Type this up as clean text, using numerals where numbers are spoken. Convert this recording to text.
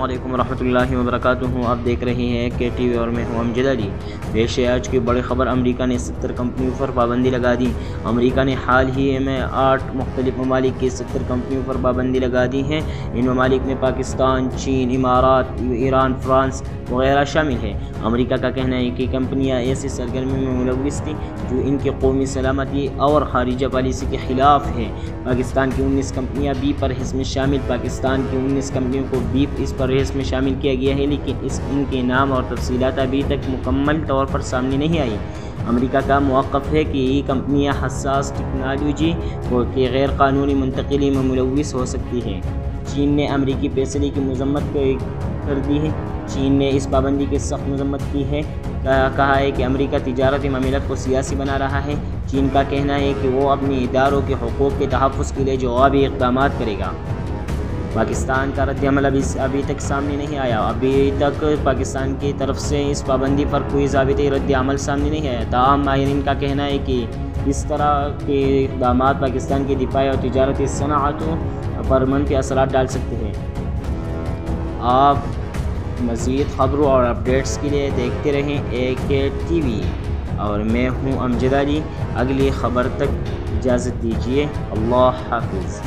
علیکم ورحمۃ اللہ وبرکاتہ. آپ دیکھ رہے ہیں کے ٹی وی اور میں ہوں امجد علی. پیش ہے آج کی بڑی خبر. امریکہ نے 70 کمپنیوں پر پابندی لگا دی. امریکہ نے حال ہی میں 8 مختلف ممالک کی 70 کمپنیوں پر پابندی لگا دی ہے. ان ممالک میں پاکستان، چین، امارات، ایران، فرانس وغیرہ شامل ہیں. امریکہ کا کہنا ہے کہ کمپنیاں ایسی سرگرمی میں ملوث تھیں جو ان کی قومی سلامتی اور خارجہ پالیسی کے خلاف ہے. پاکستان کی 19 کمپنیاں بی پرہیز میں شامل. پاکستان کی 19 کمپنیوں کو بی اس پرہیز میں شامل کیا گیا ہے، لیکن ان کے نام اور تفصیلات ابھی تک مکمل طور پر سامنے نہیں آئی. امریکہ کا موقف ہے کہ یہ کمپنیاں حساس ٹیکنالوجی کی غیر قانونی منتقلی میں ملوث ہو سکتی ہیں. چین نے امریکی فیصلے کی مذمت کر دی ہے. چین نے اس پابندی کی سخت مذمت کی ہے. کہا ہے کہ امریکہ تجارتی معاملات کو سیاسی بنا رہا ہے. چین کا کہنا ہے کہ وہ اپنے اداروں کے حقوق کے تحفظ کے لیے جوابی اقدامات کرے گا. پاکستان کا رد عمل ابھی تک سامنے نہیں آیا. ابھی تک پاکستان کی طرف سے اس پابندی پر کوئی ضابطی رد عمل سامنے نہیں آیا. تاہم ماہرین کا کہنا ہے کہ اس طرح کے اقدامات پاکستان کی دفاعی اور تجارتی صنعتوں پر منفی اثرات ڈال سکتے ہیں. آپ مزید خبروں اور اپڈیٹس کے لیے دیکھتے رہیں کے ٹی وی اور میں ہوں امجد علی. اگلی خبر تک اجازت دیجیے. اللہ حافظ.